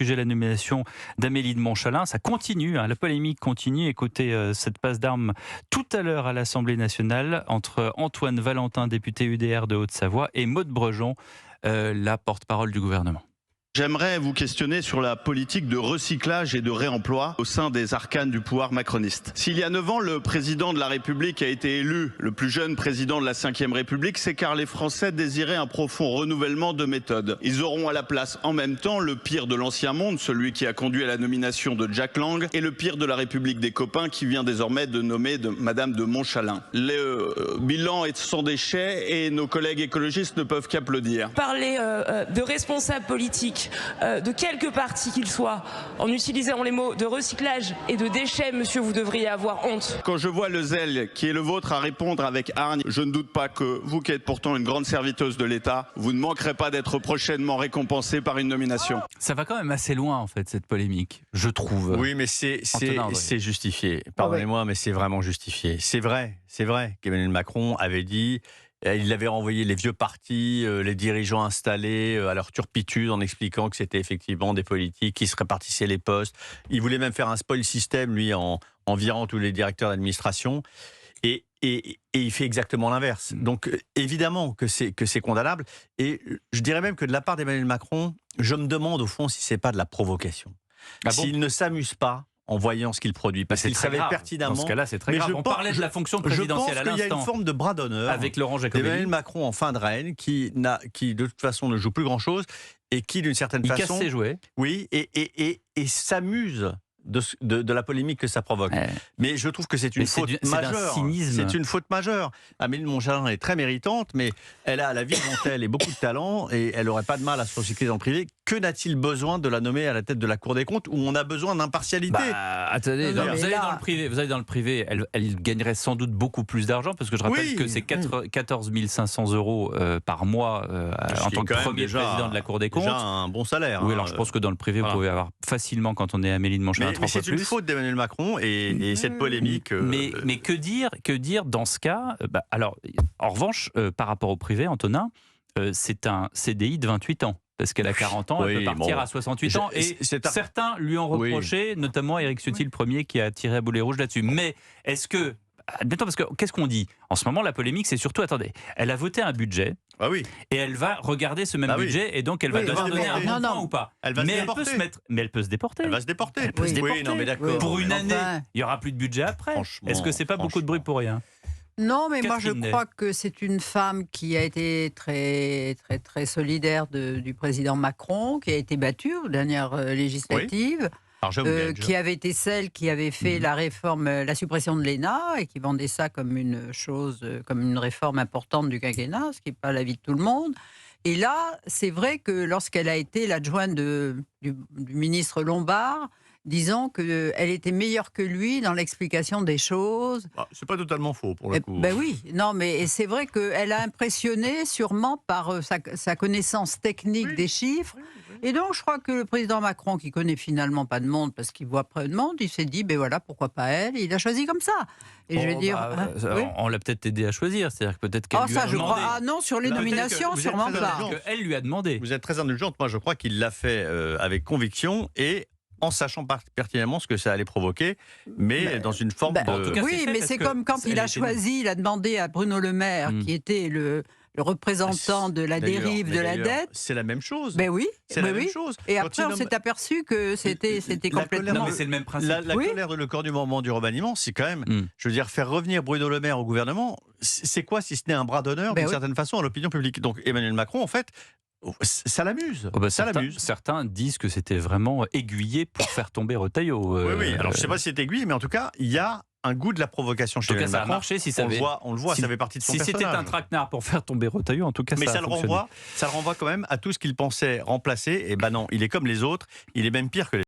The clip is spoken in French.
sujet de la nomination d'Amélie de Montchalin. Ça continue, la polémique continue. Écoutez cette passe d'armes tout à l'heure à l'Assemblée nationale entre Antoine Valentin, député UDR de Haute-Savoie, et Maude Brejon, la porte-parole du gouvernement. J'aimerais vous questionner sur la politique de recyclage et de réemploi au sein des arcanes du pouvoir macroniste. S'il y a 9 ans, le président de la République a été élu le plus jeune président de la Ve République, c'est car les Français désiraient un profond renouvellement de méthode. Ils auront à la place en même temps le pire de l'ancien monde, celui qui a conduit à la nomination de Jack Lang, et le pire de la République des copains qui vient désormais de nommer Madame de Montchalin. Le bilan est sans déchets et nos collègues écologistes ne peuvent qu'applaudir. Parler de responsables politiques, de quelque parti qu'il soit, en utilisant les mots de recyclage et de déchets, monsieur, vous devriez avoir honte. Quand je vois le zèle qui est le vôtre à répondre avec hargne, je ne doute pas que vous qui êtes pourtant une grande serviteuse de l'État, vous ne manquerez pas d'être prochainement récompensée par une nomination. Ça va quand même assez loin en fait cette polémique, je trouve. Oui, mais c'est justifié. Pardonnez-moi, mais c'est vraiment justifié. C'est vrai qu'Emmanuel Macron avait dit... Il avait renvoyé les vieux partis, les dirigeants installés à leur turpitude en expliquant que c'était effectivement des politiques qui se répartissaient les postes. Il voulait même faire un spoil system, lui, en virant tous les directeurs d'administration. Et il fait exactement l'inverse. Donc évidemment que c'est condamnable. Et je dirais même que de la part d'Emmanuel Macron, je me demande au fond si c'est pas de la provocation. Ah bon ? S'il ne s'amuse pas en voyant ce qu'il produit, parce qu'il savait pertinemment. Dans ce cas-là, c'est très grave. On parlait de la fonction présidentielle à l'instant. Je pense qu'il y a une forme de bras d'honneur avec Laurent Jacobelli d'Emmanuel Macron en fin de règne, qui de toute façon ne joue plus grand-chose et qui d'une certaine façon... Il casse ses jouets. Oui, et s'amuse de la polémique que ça provoque. Mais je trouve que c'est une faute majeure. C'est une faute majeure. Amélie de Montchalin est très méritante, mais elle a la vie dont elle et beaucoup de talent, et elle n'aurait pas de mal à se recycler dans le privé. Que n'a-t-il besoin de la nommer à la tête de la Cour des comptes, où on a besoin d'impartialité? Attendez, vous allez dans le privé, elle gagnerait sans doute beaucoup plus d'argent, parce que je rappelle que c'est 14 500 euros par mois en tant que premier président de la Cour des comptes. Déjà un bon salaire. Oui, alors je pense que dans le privé, vous pouvez avoir facilement, quand on est Amélie de Montchalin, 3 fois plus. Mais c'est une faute d'Emmanuel Macron et cette polémique... Mais que dire dans ce cas? Alors, en revanche, par rapport au privé, Antonin, c'est un CDI de 28 ans. Parce qu'elle a 40 ans, elle peut partir à 68 ans. Et certains lui ont reproché, notamment Éric Ciotti, le premier, qui a tiré à boulet rouge là-dessus. Mais est-ce que... Admettons, parce que qu'est-ce qu'on dit? En ce moment, la polémique, c'est surtout, attendez, elle a voté un budget, et elle va regarder ce même budget, et donc elle va devoir donner un bon point ou pas. Elle va se déporter. Mais elle peut se déporter. Elle va se déporter. Elle peut se déporter. Non, mais d'accord. Pour une année, il n'y aura plus de budget après. Est-ce que c'est pas beaucoup de bruit pour rien? Non, mais moi je crois que c'est une femme qui a été très, très, très solidaire du président Macron, qui a été battue aux dernières législatives, qui avait été celle qui avait fait la réforme, la suppression de l'ENA, et qui vendait ça comme une chose, comme une réforme importante du quinquennat, ce qui n'est pas l'avis de tout le monde. Et là, c'est vrai que lorsqu'elle a été l'adjointe du ministre Lombard, disant qu'elle était meilleure que lui dans l'explication des choses. C'est pas totalement faux pour le coup. Ben oui, non, mais c'est vrai qu'elle a impressionné sûrement par sa connaissance technique des chiffres. Et donc, je crois que le président Macron, qui connaît finalement pas de monde parce qu'il voit peu de monde, il s'est dit, ben voilà, pourquoi pas elle? Et il a choisi comme ça. Et je veux dire, on l'a peut-être aidé à choisir, c'est-à-dire que peut-être qu'elle lui a demandé. Non, sur les nominations, sûrement pas. Elle lui a demandé. Vous êtes très indulgente. Moi, je crois qu'il l'a fait avec conviction et en sachant pertinemment ce que ça allait provoquer, mais dans une forme de... Oui, mais c'est comme quand il a choisi, il a demandé à Bruno Le Maire, qui était le représentant de la dérive de la dette. C'est la même chose. Ben oui, c'est la même chose. Et après, on s'est aperçu que c'était complètement... Non, mais c'est le même principe. La colère de le corps du moment du remaniement, c'est quand même, je veux dire, faire revenir Bruno Le Maire au gouvernement, c'est quoi si ce n'est un bras d'honneur, d'une certaine façon, à l'opinion publique? Donc Emmanuel Macron, en fait, ça l'amuse. Certains disent que c'était vraiment aiguillé pour faire tomber Retailleau. Oui. Alors je ne sais pas si c'est aiguillé, mais en tout cas, il y a un goût de la provocation chez Emmanuel Macron. Ça a marché si ça avait... On le voit, ça fait partie de son personnage. Si c'était un traquenard pour faire tomber Retailleau, en tout cas, ça a fonctionné. Ça le renvoie quand même à tout ce qu'il pensait remplacer. Et ben non, il est comme les autres. Il est même pire que les